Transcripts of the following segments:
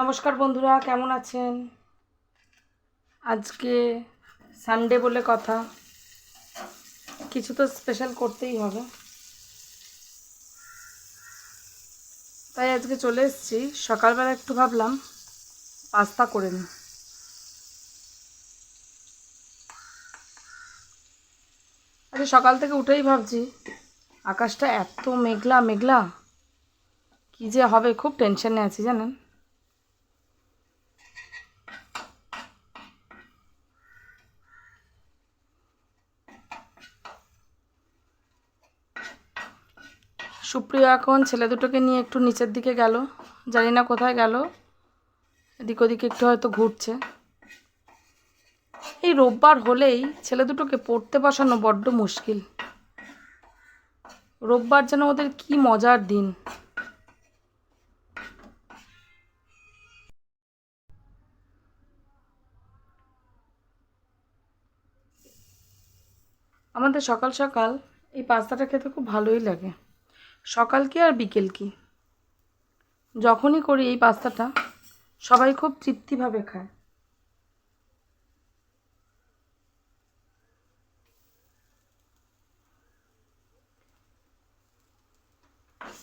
নমস্কার বন্ধুরা, কেমন আছেন? আজকে সানডে বলে কথা, কিছু তো স্পেশাল করতেই হবে। তাই আজকে চলে এসেছি। সকালবেলা একটু ভাবলাম পাস্তা করে নিই। আজকে সকাল থেকে উঠেই ভাবছি আকাশটা এত মেঘলা মেঘলা, কী যে হবে, খুব টেনশনে আছি জানেন। সুপ্রিয়া এখন ছেলে দুটোকে নিয়ে একটু নিচের দিকে গেল, জানি না কোথায় গেল, এদিক ওদিকে একটু হয়তো ঘুরছে। এই রোববার হলেই ছেলে দুটোকে পড়তে বসানো বড্ড মুশকিল। রোববার যেন ওদের কি মজার দিন। আমাদের সকাল সকাল এই পাস্তাটা খেতে খুব ভালোই লাগে। সকাল কি আর বিকেল কি, যখনই করি এই পাস্তাটা সবাই খুব তৃপ্তিভাবে খায়।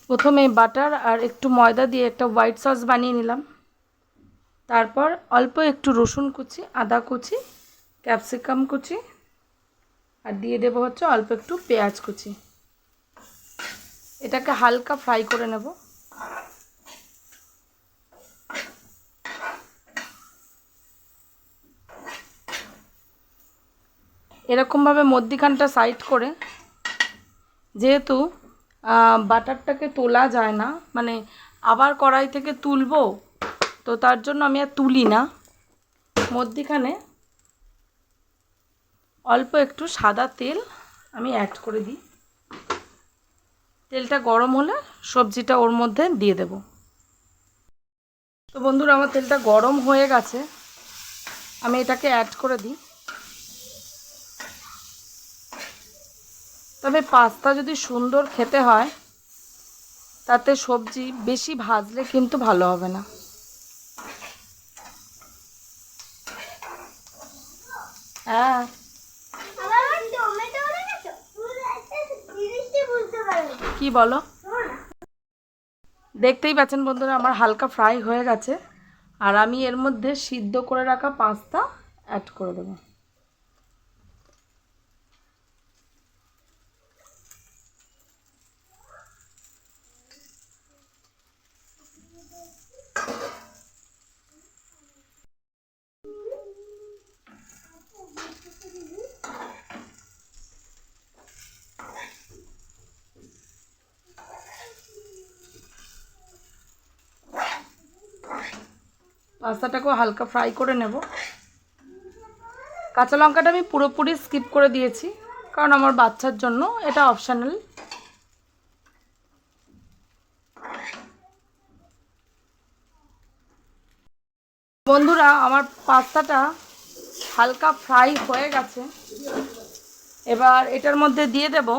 প্রথমে বাটার আর একটু ময়দা দিয়ে একটা হোয়াইট সস বানিয়ে নিলাম। তারপর অল্প একটু রসুন কুচি, আদা কুচি, ক্যাপসিকাম কুচি, আর দিয়ে দেবো হচ্ছে অল্প একটু পেঁয়াজ কুচি। এটাকে হালকা ফ্রাই করে নেব। এরকমভাবে মধ্যিখানটা সাইড করে, যেহেতু বাটারটাকে তোলা যায় না, মানে আবার কড়াই থেকে তুলবো, তো তার জন্য আমি আর তুলি না। মধ্যিখানে অল্প একটু সাদা তেল আমি অ্যাড করে দিই। তেলটা গরম হলে সবজিটা ওর মধ্যে দিয়ে দেব। তো বন্ধুরা, আমার তেলটা গরম হয়ে গেছে, আমি এটাকে অ্যাড করে দিই। তবে পাস্তা যদি সুন্দর খেতে হয়, তাতে সবজি বেশি ভাজলে কিন্তু ভালো হবে না। হ্যাঁ, কি বলো? দেখতেই পাচ্ছেন বন্ধুরা, আমার হালকা ফ্রাই হয়ে গেছে, আর আমি এর মধ্যে সিদ্ধ করে রাখা পাস্তা অ্যাড করে দেবো। পাস্তাটাকেও হালকা ফ্রাই করে নেব। কাঁচা লঙ্কাটা আমি পুরোপুরি স্কিপ করে দিয়েছি, কারণ আমার বাচ্চার জন্য এটা অপশনাল। বন্ধুরা, আমার পাস্তাটা হালকা ফ্রাই হয়ে গেছে। এবার এটার মধ্যে দিয়ে দেব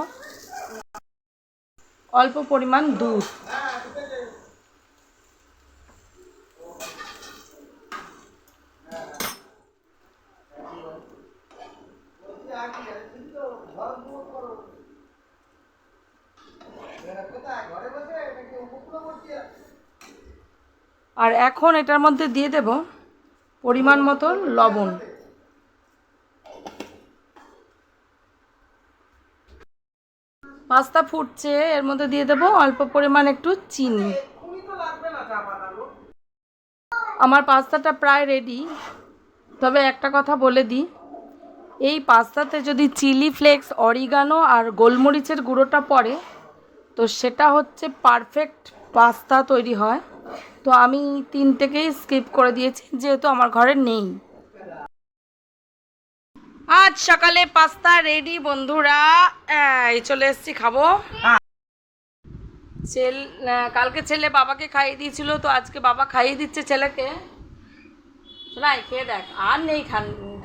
অল্প পরিমাণ দুধ। আর এখন এটার মধ্যে দিয়ে দেব পরিমাণ মতো লবণ। পাস্তা ফুটছে, এর মধ্যে দিয়ে দেব অল্প পরিমাণ একটু চিনি। আমার পাস্তাটা প্রায় রেডি। তবে একটা কথা বলে দিই, এই পাস্তাতে যদি চিলি ফ্লেক্স, অরিগানো আর গোলমরিচের গুঁড়োটা পড়ে, তো সেটা হচ্ছে পারফেক্ট পাস্তা তৈরি হয়। তো আমি তিনটেকেই স্কিপ করে দিয়েছি, যেহেতু আমার ঘরে নেই। আজ সকালে পাস্তা রেডি বন্ধুরা, এই চলে এসেছি, খাবো। কালকে ছেলে বাবাকে খাইয়ে দিয়েছিল, তো আজকে বাবা খাইয়ে দিচ্ছে ছেলেকে। শোনাই, খেয়ে দেখ। আর নেই,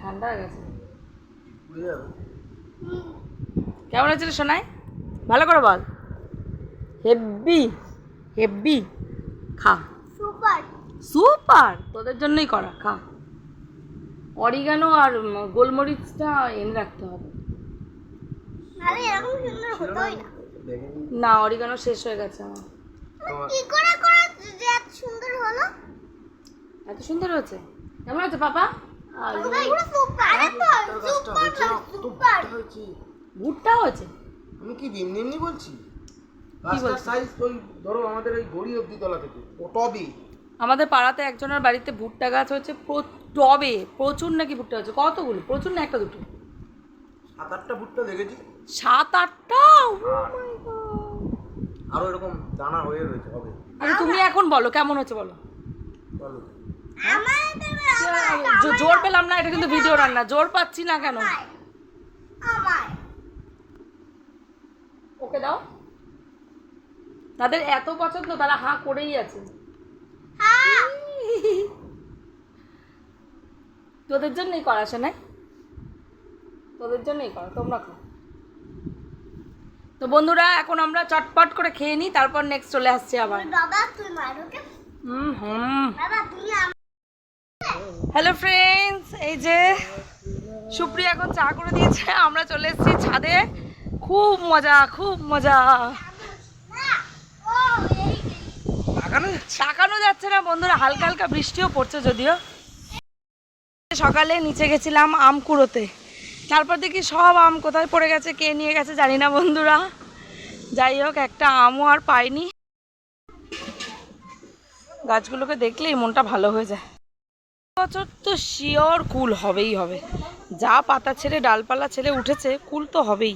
ঠান্ডা হয়ে গেছে। কেমন হয়েছিল শোনাই? ভালো করে বল। হেব্বি হেব্বি। খা। সুপার। সুপার, তোদের জন্যই করা। খা। অরিগানো আর গোলমরিচটা এনে রাখতে হবে। না, অরিগানো শেষ হয়ে গেছে আমার। এত সুন্দর হয়েছে। কেমন হয়েছে পাপা? ভুট্টা হয়েছে। আমি কি এমনি বলছি? গাছটার সাইজ ওই ধরো আমাদের ওই গড়ি অবধি তলা থেকে ও টবে। আমাদের পাড়াতে একজনের বাড়িতে ভুট্টা গাছ হয়েছে টবে, প্রচুর নাকি ভুট্টা হয়েছে। কতগুলো? প্রচুর না, একটা দুটো? 7-8টা ভুট্টা দেখেছি। 7-8টা? আরো এরকম দানা হয়ে রয়েছে হবে। আরে তুমি এখন বলো কেমন হচ্ছে বলো। চলো। জোর পেলাম না, এটা কিন্তু ভিডিও রান্না। জোর পাচ্ছি না কেন? ওকে দাও। তাদের এত পছন্দ, তারা হাঁ করেই আছে। তোদের জন্যই করা শোনা, তোদের জন্যই করা, তোমরা খাও। তো বন্ধুরা, এখন আমরা চটপট করে খেয়ে নিই, তারপর নেক্সট চলে আসছি আবার। হ্যালো ফ্রেন্ডস, এই যে সুপ্রিয়া এখন চা করে দিয়েছে, আমরা চলে এসেছি ছাদে। খুব মজা, খুব মজা। তাকানো যাচ্ছে না বন্ধুরা, হালকা হালকা বৃষ্টিও পড়ছে যদিও। সকালে নিচে গেছিলাম আম কুড়োতে, তারপর দেখি সব আম কোথায় পড়ে গেছে, কে নিয়ে গেছে জানি না বন্ধুরা। যাই হোক, একটা আমও আর পাইনি। গাছগুলোকে দেখলেই মনটা ভালো হয়ে যায়। বছর তো শিওর কুল হবেই হবে, যা পাতা ছেড়ে ডালপালা ছেড়ে উঠেছে, কুল তো হবেই।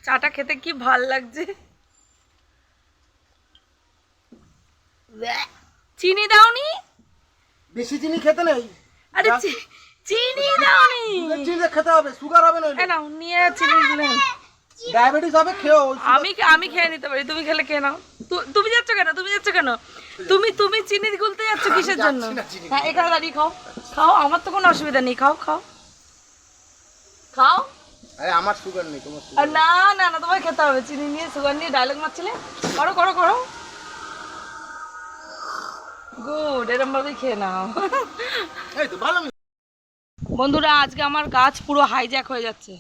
চাটা খেতে কি ভাল লাগছে। চিনি দাওনি? বেশি চিনি খেতে নেই। আরে চিনি দাওনি? চিনি খেতে হবে, সুগার হবে না। নাও, নিয়ে চিনি দিলেন। ডায়াবেটিস হবে, খেও। আমি খেয়ে নিতে পারি, তুমি খেলে খেয়ে নাও। তুমি যাচ্ছ কেন? তুমি যাচ্ছ কেন? তুমি চিনি গুলতে যাচ্ছ কিসের জন্য? হ্যাঁ, এখানে দাঁড়িয়ে খাও। খাও, আমার তো কোনো অসুবিধা নেই। খাও খাও খাও। আরে আমার সুগার নেই, তোমার সুগার। আর না না না, তোমায় খেতে হবে। চিনি নিয়ে সুগার নিয়ে ডায়লগ মারছিলে। করো করো করো। গুড, এরম ভাবেই খেয়ে নাও। এই তো ভালো। বন্ধুরা, আজকে আমার গাছ পুরো হাইজ্যাক হয়ে যাচ্ছে।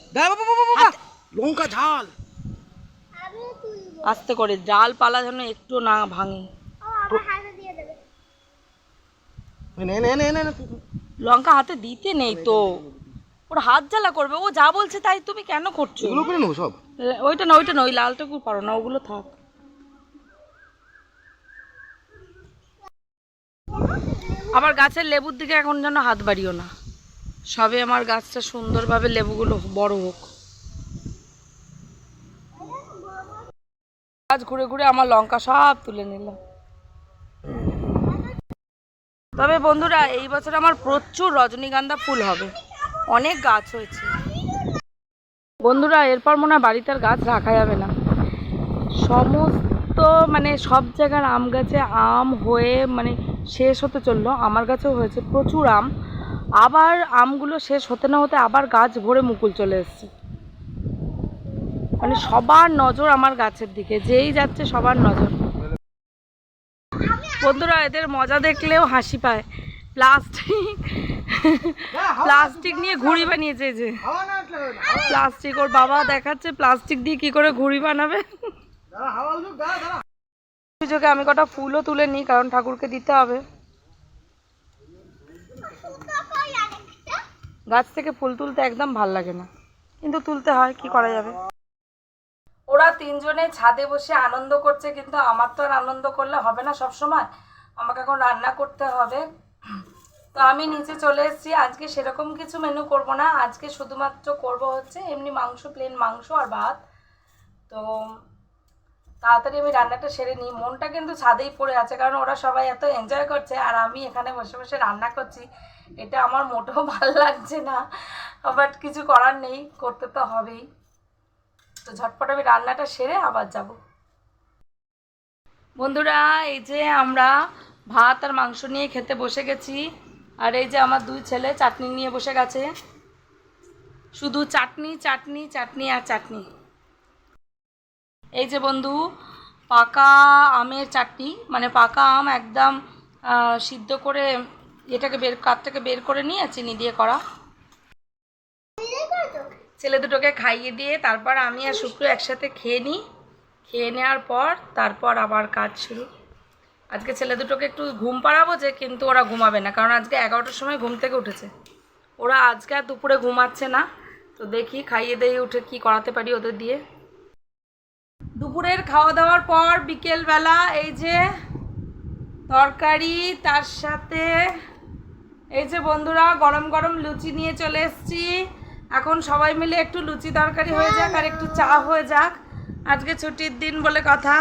লঙ্কা ঝাল। আস্তে করে, ডালপালা যেন একটু না ভাঙে। লঙ্কা হাতে দিতে নেই তো, ওর হাত জ্বালা করবে। ও যা বলছে তাই তুমি কেন করছো? এগুলো করে নেবো সব। ওইটা না, ওইটা না, ওই লালটুকু পারো না, ওগুলো থাক। আবার গাছের লেবুর দিকে এখন যেন হাত বাড়িও না, সবে আমার গাছটা সুন্দরভাবে লেবুগুলো বড় হোক। গাছ ঘুরে ঘুরে আমার লঙ্কা সব তুলে নিলাম। তবে বন্ধুরা, এই বছর আমার প্রচুর রজনীগন্ধা ফুল হবে, অনেক গাছ হয়েছে। বন্ধুরা, এরপর মনে হয় বাড়িতে আর গাছ রাখা যাবে না। সমস্ত মানে সব জায়গার আম গাছে আম হয়ে মানে শেষ হতে চললো। আমার গাছেও হয়েছে প্রচুর আম, আবার আমগুলো শেষ হতে না হতে আবার গাছ ভরে মুকুল চলে এসছে। মানে সবার নজর আমার গাছের দিকে, যেই যাচ্ছে সবার নজর। বন্ধুরা, এদের মজা দেখলেও হাসি পায়। প্লাস্টিক নিয়ে ঘুড়ি বানিয়েছে। যে প্লাস্টিক, ওর বাবা দেখাচ্ছে প্লাস্টিক দিয়ে কি করে ঘুড়ি বানাবে। সুযোগে আমি কটা ফুলও তুলে নিই, কারণ ঠাকুরকে দিতে হবে। গাছ থেকে ফুল তুলতে একদম ভাল লাগে না, কিন্তু তুলতে হয়, কি করা যাবে। ওরা তিনজনে ছাদে বসে আনন্দ করছে, কিন্তু আমার তো আর আনন্দ করলে হবে না সব সময়, আমাকে এখন রান্না করতে হবে। তো আমি নিচে চলে এসেছি। আজকে সেরকম কিছু মেনু করব না, আজকে শুধুমাত্র করব হচ্ছে এমনি মাংস, প্লেন মাংস আর ভাত। তো তাড়াতাড়ি আমি রান্নাটা সেরে নিই। মনটা কিন্তু ছাদেই পড়ে আছে, কারণ ওরা সবাই এত এনজয় করছে আর আমি এখানে বসে বসে রান্না করছি। এটা আমার মোটেও ভালো লাগছে না, বাট কিছু করার নেই, করতে তো হবেই। তো ঝটপট আমি রান্নাটা সেরে আবার যাব। বন্ধুরা, এই যে আমরা ভাত আর মাংস নিয়ে খেতে বসে গেছি, আর এই যে আমার দুই ছেলে চাটনি নিয়ে বসে গেছে। শুধু চাটনি চাটনি চাটনি আর চাটনি। এই যে বন্ধু, পাকা আমের চাটনি, মানে পাকা আম একদম সিদ্ধ করে এটাকে কাঠটাকে বের করে নিয়ে চিনি দিয়ে করা। ছেলে দুটোকে খাইয়ে দিয়ে তারপর আমি আর শুক্র একসাথে খেয়ে নিই। খেয়ে নেওয়ার পর তারপর আবার কাজ শুরু। আজকে ছেলে দুটোকে একটু ঘুম পাড়াবো যে, কিন্তু ওরা ঘুমাবে না, কারণ আজকে 11টার সময় ঘুম থেকে উঠেছে। ওরা আজকে আর দুপুরে ঘুমাচ্ছে না। তো দেখি খাইয়ে দিয়ে উঠে কি করাতে পারি ওদের দিয়ে। দুপুরের খাওয়া দাওয়ার পর বিকেলবেলা এই যে তরকারি, তার সাথে এই যে বন্ধুরা গরম গরম লুচি নিয়ে চলে এসেছি। এখন সবাই মিলে একটু লুচি তরকারি হয়ে যাক আর একটু চা হয়ে যাক। আজকে ছুটির দিন বলে কথা।